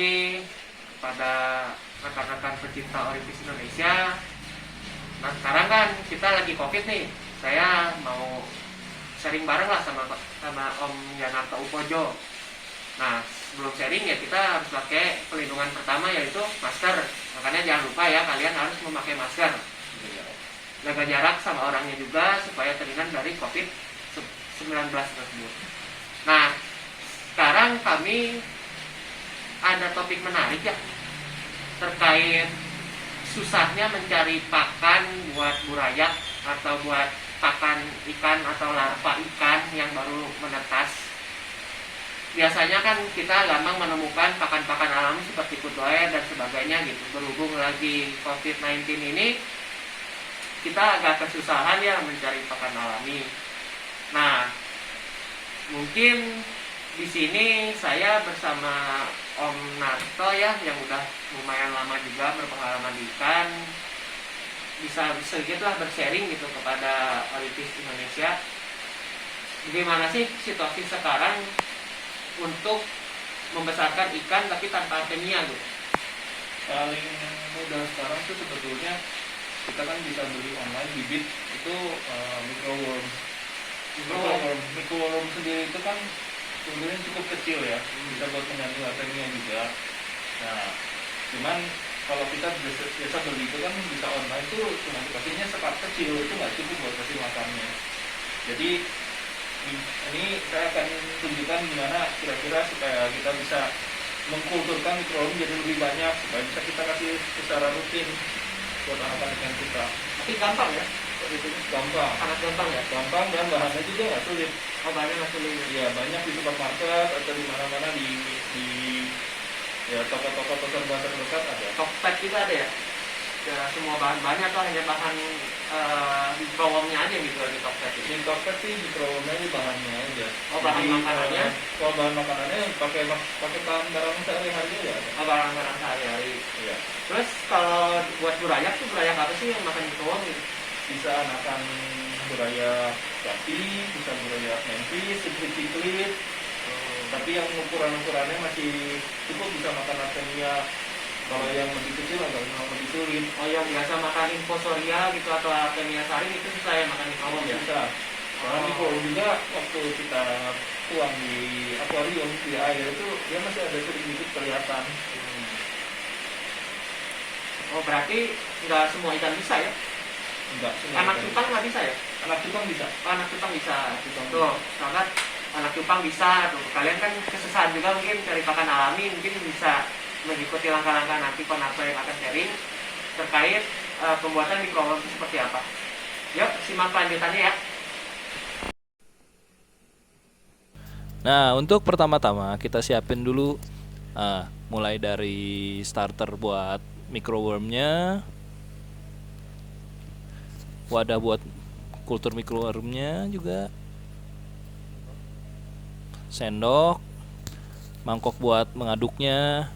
kasih kepada rekan-rekan pecinta Orientis Indonesia. Nah sekarang kan kita lagi COVID nih, saya mau sharing bareng lah sama Om Yanarto Upojo. Nah sebelum sharing ya kita harus pakai pelindungan pertama, yaitu masker. Makanya jangan lupa ya, kalian harus memakai masker. Jaga jarak sama orangnya juga supaya terhindar dari COVID-19 tersebut. Nah sekarang kami ada topik menarik ya, terkait susahnya mencari pakan buat burayak atau buat pakan ikan atau larva ikan yang baru menetas. Biasanya kan kita gampang menemukan pakan-pakan alami seperti kudoer dan sebagainya gitu. Berhubung lagi COVID-19 ini, kita agak kesusahan ya mencari pakan alami. Nah, mungkin di sini saya bersama Om Narto ya, yang udah lumayan lama juga berpengalaman di ikan, bisa sedikit lah bersharing gitu kepada Orientis Indonesia. Bagaimana sih situasi sekarang untuk membesarkan ikan tapi tanpa kimia gitu? Paling mudah sekarang tuh sebetulnya kita kan bisa beli online bibit itu microworm. Microworm sendiri itu kan sebetulnya cukup kecil ya, bisa buat mengganti artemia juga. Nah, cuman kalau kita biasa beli itu kan bisa online tuh cuma dikasihnya sekat kecil, itu nggak cukup buat kasih makannya. Jadi ini saya akan tunjukkan gimana kira-kira supaya kita bisa mengkulturkan mikroorganisme jadi lebih banyak, supaya bisa kita kasih secara rutin buat anak-anak ikan kita. Tapi gampang ya? Gampang, Sangat gampang ya? gampang dan bahannya juga nggak sulit. Oh bahannya nggak sulit? Iya, banyak di supermarket atau di mana-mana di ya toko-toko pasar terdekat ada. Tokped juga ada ya? Ya semua bahan-bahannya atau hanya bahan microwormnya aja gitu di Tokped? Di Tokped sih microwormnya ini bahannya aja. Oh bahan makanannya? Kalau bahan makanannya pakai bahan barang sehari-hari ya. Oh barang-barang sehari-hari. Iya. Terus kalau buat burayak tuh, burayak apa sih yang makan microworm gitu? Bisa anakan burayak sapi, bisa burayak mantis, ciclit. Tapi yang ukurannya masih cukup bisa makan artemia. Kalau yang lebih kecil agak lebih sulit. Oh yang biasa makan infosoria gitu atau artemia saring itu susah ya makan microworm ya? Bisa. Karena microworm juga waktu kita tuang di akuarium di air itu dia masih ada sedikit kelihatan. Oh berarti nggak semua ikan bisa ya? Enggak. Anak cupang nggak bisa ya? Anak cupang bisa. Oh, anak cupang bisa. Tuh, sahabat, anak cupang bisa. Tuh, kalian kan kesusahan juga mungkin cari pakan alami, mungkin bisa mengikuti langkah-langkah nanti Konarto yang akan sharing terkait pembuatan microworm seperti apa. Yuk, simak kelanjutannya ya. Nah, untuk pertama-tama kita siapin dulu mulai dari starter buat microwormnya, wadah buat kultur microwormnya juga, sendok, mangkok buat mengaduknya,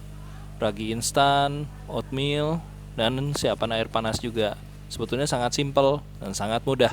ragi instan, oatmeal, dan siapan air panas juga. Sebetulnya sangat simpel dan sangat mudah.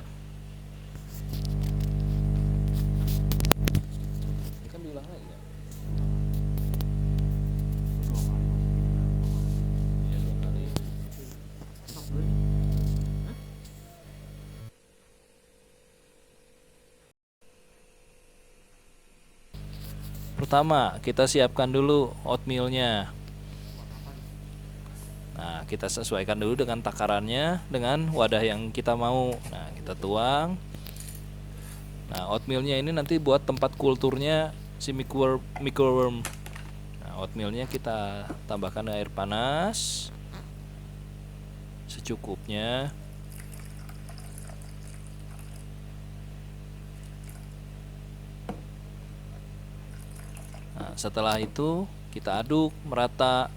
Pertama, kita siapkan dulu oatmealnya. Nah, kita sesuaikan dulu dengan takarannya dengan wadah yang kita mau. Nah, kita tuang. Nah, oatmealnya ini nanti buat tempat kulturnya si microworm. Nah, oatmealnya kita tambahkan air panas secukupnya. Nah, setelah itu kita aduk merata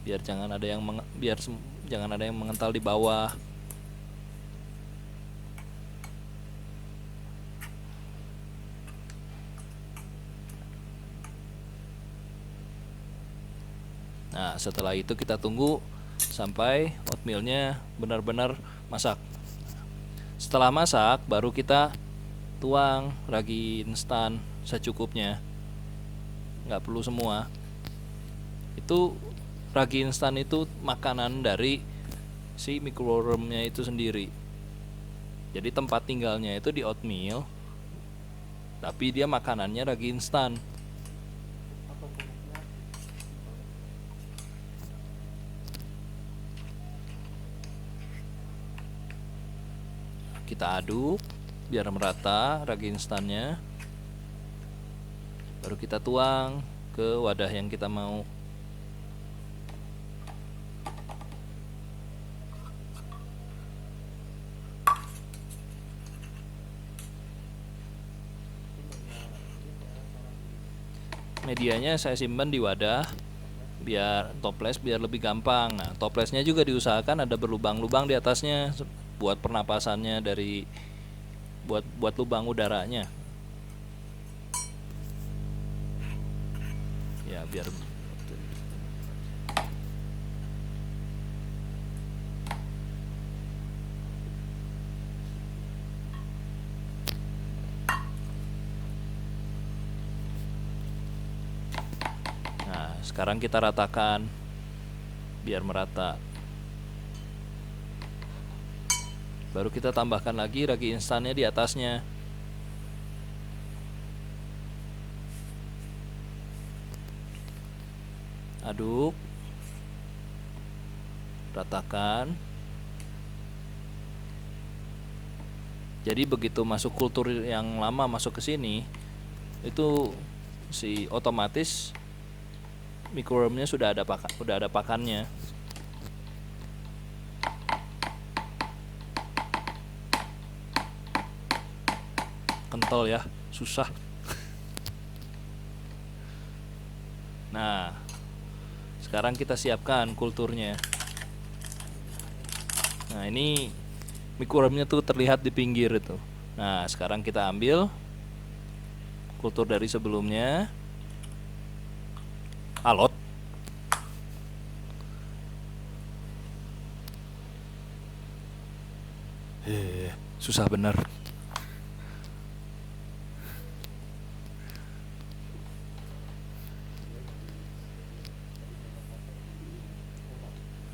biar jangan ada yang mengental di bawah. Nah, setelah itu kita tunggu sampai oatmealnya benar-benar masak. Setelah masak baru kita tuang ragi instan secukupnya. Nggak perlu semua. itu ragi instan itu makanan dari si microwormnya itu sendiri. Jadi tempat tinggalnya itu di oatmeal, tapi dia makanannya ragi instan. Kita aduk biar merata ragi instannya. Baru kita tuang ke wadah yang kita mau. Medianya saya simpan di wadah biar toples biar lebih gampang. Nah, toplesnya juga diusahakan ada berlubang-lubang di atasnya buat pernapasannya dari buat lubang udaranya. Ya, biar Nah, sekarang kita ratakan biar merata. Baru kita tambahkan lagi ragi instannya di atasnya. Aduk, ratakan. Jadi begitu masuk kultur yang lama masuk ke sini, itu si otomatis microwormnya sudah ada pakannya. Kental ya, susah. Nah, sekarang kita siapkan kulturnya. Nah, ini microwormnya tuh terlihat di pinggir itu. Nah, sekarang kita ambil kultur dari sebelumnya. Alot. Susah bener.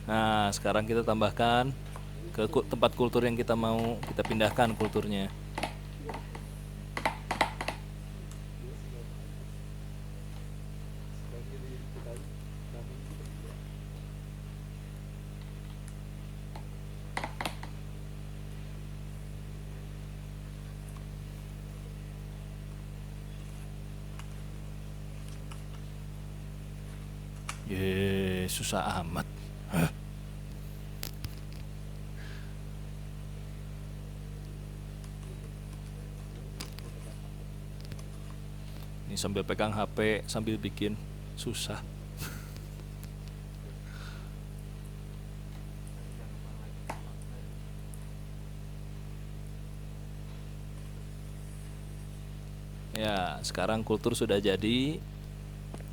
Nah, sekarang kita tambahkan ke tempat kultur yang kita mau kita pindahkan kulturnya. Susah amat. Hah? Ini sambil pegang HP sambil bikin susah. Ya, sekarang kultur sudah jadi.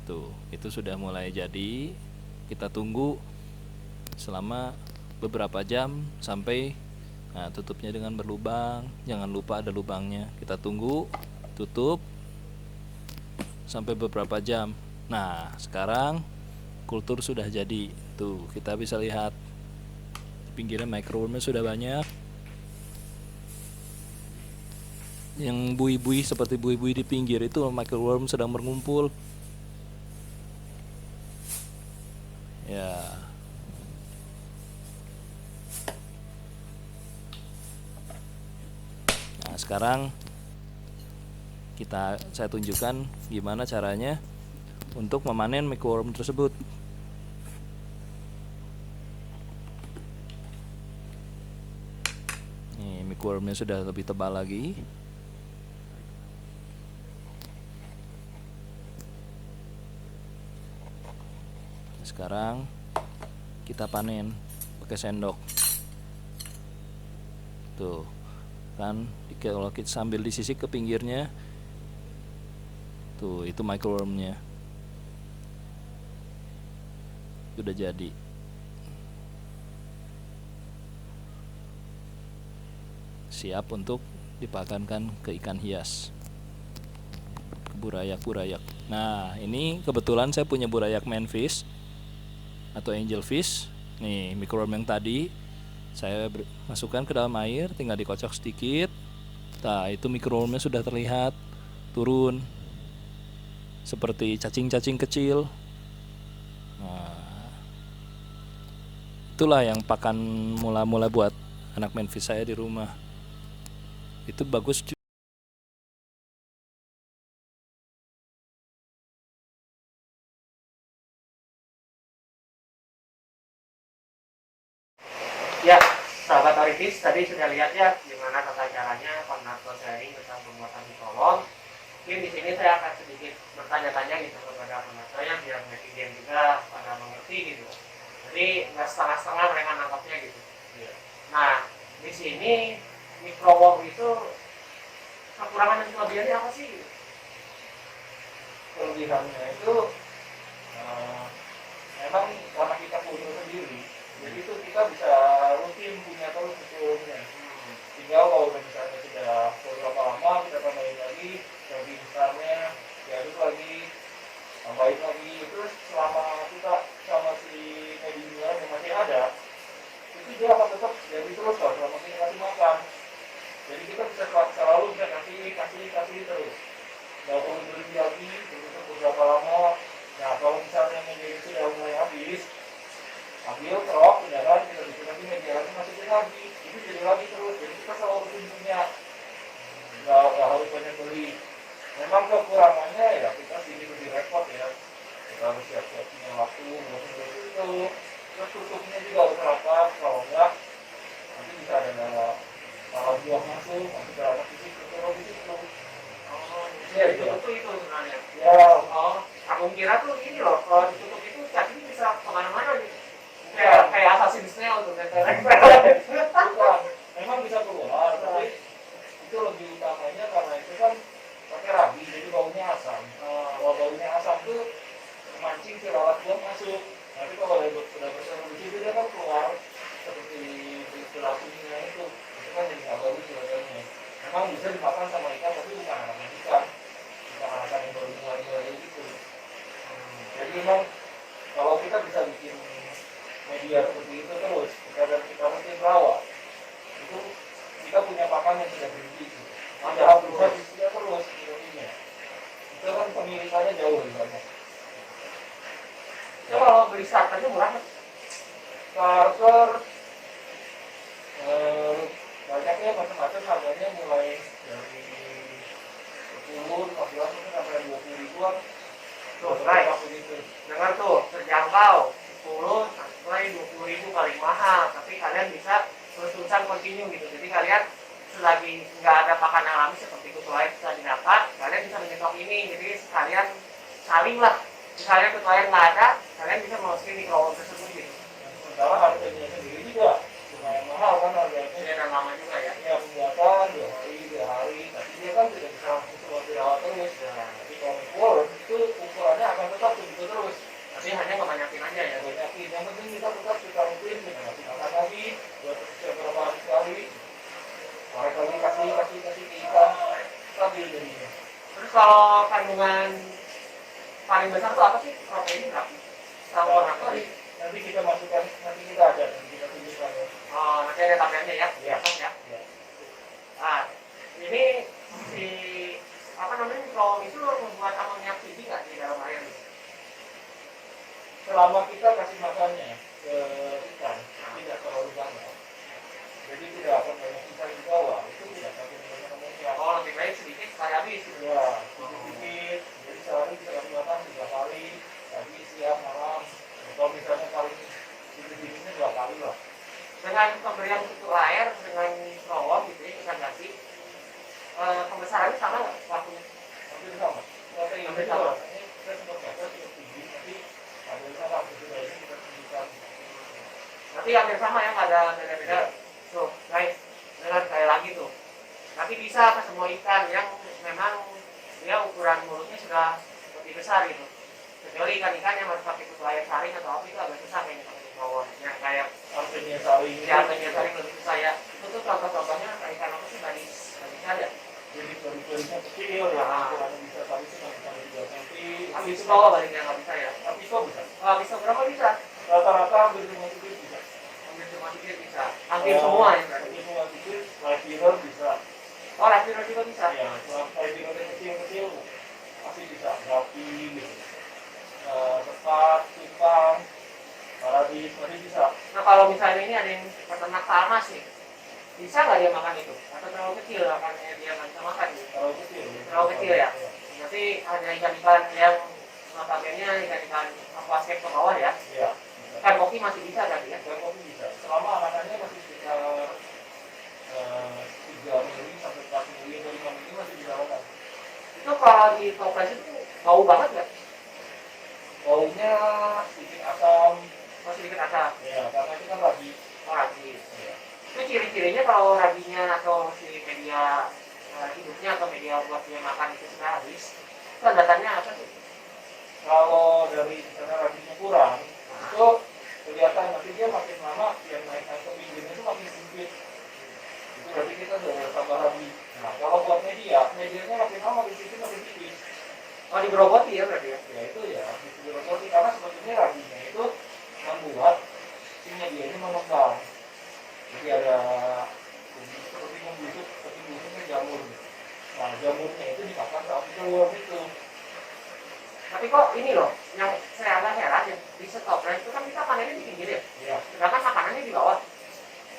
Tuh, itu sudah mulai jadi. Kita tunggu selama beberapa jam sampai tutupnya dengan berlubang. Jangan lupa ada lubangnya. Kita tunggu, tutup sampai beberapa jam. Nah, sekarang kultur sudah jadi. Tuh, kita bisa lihat pinggirnya microwormnya sudah banyak. Yang bui-bui seperti bui-bui di pinggir itu microworm sedang berkumpul. Ya. Nah, sekarang saya tunjukkan gimana caranya untuk memanen microworm tersebut. Nih, microwormnya sudah lebih tebal lagi. Sekarang kita panen pakai sendok. Tuh kan, kalau kita sambil disisik ke pinggirnya, tuh itu microwormnya sudah jadi. Siap untuk dipakankan ke ikan hias, ke burayak-burayak. Nah, ini kebetulan saya punya burayak manfish. atau angelfish. Nih microworm yang tadi saya masukkan ke dalam air, tinggal dikocok sedikit. Nah itu microwormnya sudah terlihat turun seperti cacing-cacing kecil. Nah, itulah yang pakan mula-mula buat anak manfish saya di rumah. Itu bagus. Ya, sahabat Orifis, tadi sudah lihat ya gimana tata caranya Konnato sharing tentang pembuatan microworm. Mungkin di sini saya akan sedikit bertanya-tanya gitu kepada penontonnya biar netizen juga pada mengerti gitu. Jadi nggak setengah-setengah mereka nangkapnya gitu. Nah, di sini microworm itu kekurangan dan kelebihannya apa sih? Kelebihannya itu memang karena kita punya sendiri, jadi itu kita bisa rutin punya terus sebelumnya. Tinggal kalau misalnya sudah beberapa lama kita tambahin lagi, jadi besarnya diaduk lagi, tambahin lagi, terus selama kita sama si medium yang masih ada, itu dia akan tetap jadi terus loh selama kita kasih makan. Jadi kita bisa selalu bisa kasih terus. Nggak perlu berhenti lagi, untuk beberapa lama. Nah kalau misalnya media itu sudah mulai habis, ambil trok, ya kan, kita bikin lagi media lagi, masukin lagi, itu jadi lagi terus. Jadi kita selalu rutin punya, nggak harus banyak beli. Memang kekurangannya ya kita sini lebih repot ya. Kita harus siap-siap punya waktu, harus beli itu. Terus tutupnya juga harus rapat, kalau enggak nanti bisa ada malah buah masuk, nanti beranak di situ, terus di situ. Ya, ditutup itu sebenarnya. Ya, Oh, aku kira tuh ini loh, kalau ditutup itu cacing bisa kemana-mana gitu. Kayak Assassin's Nail tuh, bukan. Memang bisa keluar, tapi itu lebih utamanya karena itu kan pakai rabi, jadi baunya asam. Kalau baunya asam tuh memancing si lalat buah masuk. Nanti kalau sudah bersama di situ dia kan keluar seperti berlakunya itu kan jadi nggak bagus rasanya. Memang bisa dimakan sama ikan, tapi bukan anak ikan. Akan yang baru gitu. Jadi memang kalau kita bisa bikin media seperti itu terus, kita mesti rawa, itu kita punya pakan yang sudah berhenti. Ada hal berubah dia terus ini. Itu kan pemilikannya jauh lebih banyak. Ya kalau beli starternya murah kan? Starter banyaknya macam-macam, harganya mulai dari 10, 15 mungkin sampai 20 ribuan. Tuh, guys, dengar tuh, terjangkau 10 sampai 20 ribu paling mahal, tapi kalian bisa terus-terusan continue gitu. Jadi kalian selagi nggak ada pakan alami seperti kutu air bisa didapat, kalian bisa menyetok ini. Jadi sekalian saling lah. Misalnya kutu air nggak ada, kalian bisa masukin di microworm tersebut gitu. Sementara harganya sendiri juga lumayan mahal kan harganya. Ini dan lama juga ya. Ya pembuatan 2 hari, tapi dia kan tidak bisa langsung dirawat terus. Tapi kalau microworm itu ukurannya akan tetap begitu terus. Tapi hanya kebanyakin aja ya. Banyakin, yang penting kita tetap kita rutin, kita kasih makan lagi, buat beberapa hari sekali. Tarik lagi kasih ke ikan, stabil jadinya. Terus kalau kandungan paling besar tuh apa sih? Protein berapa? Sama Nanti kita masukkan, nanti kita ada, nanti kita tunjukkan ya. Oh, nanti ada tabelnya ya? Ya. Ya. Nah, ini si apa namanya microworm itu membuat amoniak tinggi nggak di dalam air? Selama kita kasih makannya ke ikan, tidak terlalu banyak. Jadi tidak akan banyak ikan di bawah, itu tidak akan banyak amoniak. Oh, lebih baik sedikit sekali habis. Ya, sedikit. Jadi sehari kita kasih makan 3 kali, pagi, siang, malam. Kalau misalnya paling sedikit-sedikitnya 2 kali lah. Dengan pemberian kutu air dengan microworm gitu ya, kita ganti pembesarannya sama nggak waktunya? Hampir sama. Hampir sama. Ini kita sempat baca cukup tinggi, tapi hampir sama. Sudah ini kita tunjukkan. Nanti hampir sama ya, nggak ada beda-beda. Tuh, guys, dengar sekali lagi tuh. Tapi bisa ke semua ikan yang memang dia ukuran mulutnya sudah lebih besar gitu. Kecuali ikan-ikan yang harus pakai kutu air saring atau apa itu agak susah kayaknya pakai microworm. Yang kayak Artinya saling. ya artinya saring lebih susah ya. Itu tuh contoh-contohnya kayak ikan apa sih tadi ada. Jadi peri-perinya kecil ya, ukurannya bisa tadi cuma 2 cm. Tapi itu bawa balik yang nggak bisa ya. Tapi kok bisa? Bisa berapa bisa? Rata-rata hampir semua sipit bisa. Hampir semua sipit bisa. Hampir semua ya. Hampir semua sipit, live mirror bisa. Oh, live mirror juga bisa. Iya, live mirror kecil-kecil masih bisa rapi gitu. Tepat, simpang, paradis masih bisa. Nah, kalau misalnya ini ada yang peternak tamas nih, bisa nggak dia makan itu? Atau terlalu kecil makannya dia nggak bisa makan? Gitu? Terlalu kecil. Terlalu kecil ya? Berarti ada ikan-ikan yang notabene ikan-ikan aquascape ke bawah ya? Iya. Ikan koki masih bisa kan ya? Ikan kopi bisa. Selama anakannya masih sekitar 3 mili sampai 4 mili atau 5 mili masih bisa makan. Itu kalau di toples itu bau banget nggak? Baunya sedikit asam. Masih sedikit asam? Ya, karena itu kan rabi. Oh, ragi. Ya. Itu ciri-cirinya kalau raginya atau si media hidupnya atau media buat dia makan itu sudah habis, itu tanda-tandanya apa sih? Kalau dari misalnya rabinya kurang, itu kelihatan nanti dia makin lama yang naik ke pinggirnya itu makin sempit. Itu berarti kita sudah tambah rabi. Nah, kalau buat medianya makin lama makin sempit makin tipis. Oh, digerogoti ya berarti ya? Ya itu ya, digerogoti karena sebetulnya rabinya itu membuat si media ini mengembang. Jadi ada seperti membusuk, seperti busuknya jamur. Nah, jamurnya itu dimakan saat keluar itu. Tapi kok ini loh, yang saya agak heran ya, di stoples itu kan kita panennya di pinggir ya? Ya, Sedangkan makanannya di bawah.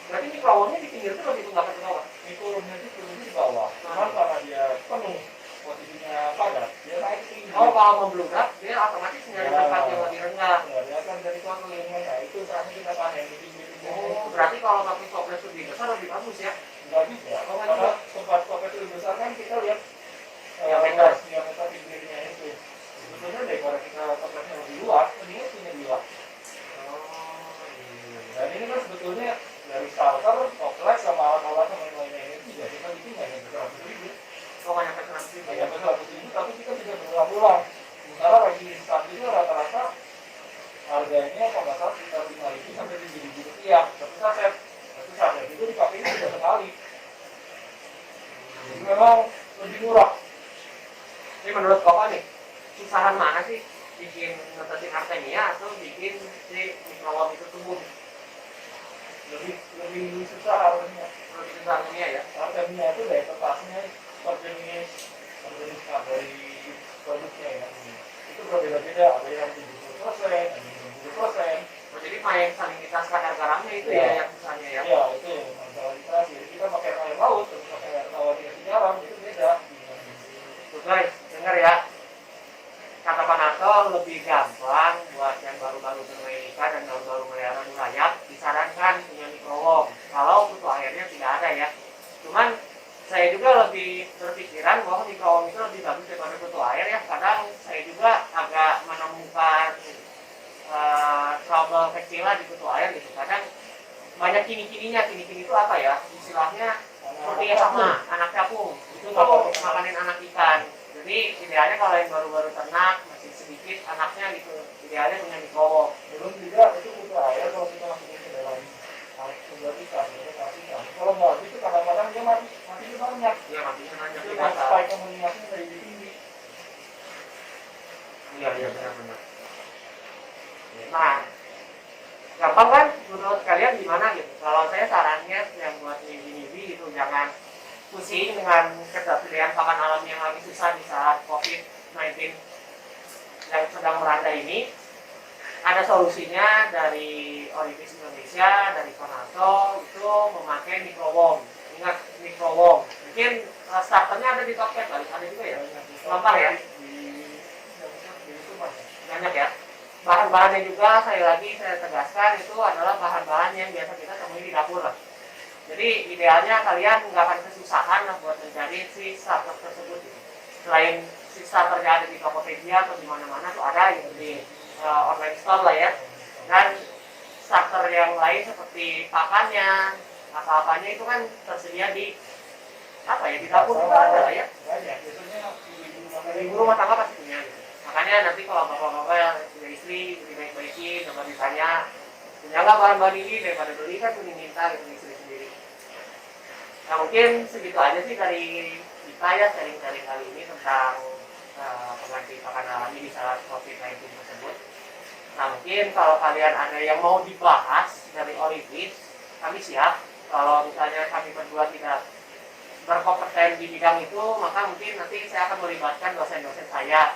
Berarti mikrowonnya di pinggir terus itu nggak ke bawah? mikrowonnya itu turunnya di bawah. Cuman karena dia penuh, posisinya padat, dia naik tinggi. Oh, kalau membludak, dia otomatis nyari tempat yang lebih rendah. Ya, dia akan dari suatu yang nah itu saatnya kita panen di pinggir. Oh, berarti kalau pakai stoples lebih besar lebih bagus ya? Nggak bisa, karena tempat topet lebih besar kan kita lihat diameter pinggirnya itu. Sebetulnya daripada kita topetnya lebih luas, mendingan punya dua. Dan ini kan sebetulnya dari starter, toples sama alat-alat sama yang lainnya ini juga kita bikin hanya 100.000. Oh, banyak pesanan sih. Hanya 100.000, tapi kita bisa berulang-ulang. Sementara bagi instan itu rata-rata harganya kalau nggak salah sekitar 5.000 sampai 7.000 rupiah satu saset. Satu saset itu dipakai sudah sekali. Jadi memang lebih murah. Ini menurut Bapak nih, susahan mana sih bikin ngetesin artemia atau bikin si mikrowon itu tumbuh? Lebih susah harusnya. Lebih susah artemia ya? Artemia itu daya tetasnya per jenis dari produknya ya. Itu berbeda-beda, ada yang 70%, ada yang 60%. Oh, jadi main salinitas kadar garamnya itu ya yang susahnya ya? Ya, itu yang masalah kita pakai air laut, terus pakai air tawar dikasih garam, itu beda. Tuh guys, dengar ya. Kata Pak Narto lebih gampang buat yang baru-baru bermain ikan dan baru-baru melihara nelayan disarankan punya mikrowon. Kalau kutu airnya tidak ada ya. Cuman saya juga lebih berpikiran bahwa mikrowon itu lebih bagus daripada kutu air ya. Kadang saya juga agak menemukan trouble kecil lah di kutu air gitu. Kadang banyak kini-kininya. Kini-kini itu apa ya? Istilahnya seperti sama anak capung. Itu makanin anak ikan. Jadi idealnya kalau yang baru-baru ternak masih sedikit anaknya gitu, idealnya punya mikrowon. Belum juga itu butuh air kalau kita masukin ke dalam sumber ikan, kalau nggak itu kadang-kadang dia matinya banyak. Iya, matinya banyak Itu di kan dasar. supaya komunikasinya dari tinggi. Iya benar-benar. Nah, gampang kan menurut kalian gimana gitu? Kalau saya sarannya yang buat newbie gitu jangan pusing dengan ketersediaan pakan alam yang lagi susah di saat COVID-19 yang sedang melanda ini. Ada solusinya dari Oripis Indonesia, dari Konato itu memakai mikrowon. Ingat mikrowon. Mungkin starternya ada di Tokped kali, ada juga ya. Lempar ya. Banyak ya. Bahan-bahannya juga saya tegaskan itu adalah bahan-bahan yang biasa kita temui di dapur lah. Jadi idealnya kalian nggak akan kesusahan lah buat mencari si starter tersebut. Selain si starternya ada di Tokopedia atau di mana-mana tuh ada gitu di online store lah ya. Dan starter yang lain seperti pakannya, apa-apanya itu kan tersedia di apa ya di dapur juga ada lah ya. Banyak, biasanya Ibu rumah tangga pasti punya. Gitu. Makanya nanti kalau bapak-bapak yang punya istri lebih baik-baikin, coba ditanya punya nggak bahan-bahan ini daripada beli kan punya minta gitu istri sendiri. Nah mungkin segitu aja sih dari kita ya sharing-sharing kali ini tentang pengganti pakan alami di saat COVID-19 tersebut. Nah mungkin kalau kalian ada yang mau dibahas dari Olivis, kami siap. Kalau misalnya kami berdua tidak berkompeten di bidang itu, maka mungkin nanti saya akan melibatkan dosen-dosen saya.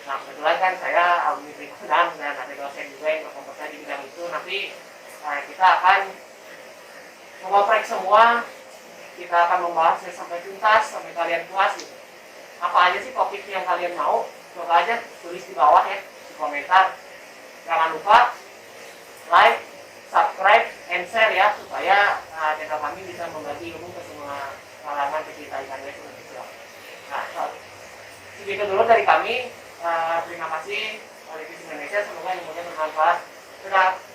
Nah kebetulan kan saya alumni Perikanan dan ada dosen juga yang berkompeten di bidang itu. Nanti kita akan mengoprek semua, kita akan membahasnya sampai tuntas, sampai kalian puas gitu. Apa aja sih topik yang kalian mau, coba aja tulis di bawah ya, di komentar. Jangan lupa like, subscribe, and share ya, supaya channel kami bisa membagi ilmu ke semua kalangan pecinta ikan hias Indonesia. Nah, segitu dulu dari kami. Terima kasih Olivis Indonesia, semoga ilmunya bermanfaat. Sudah.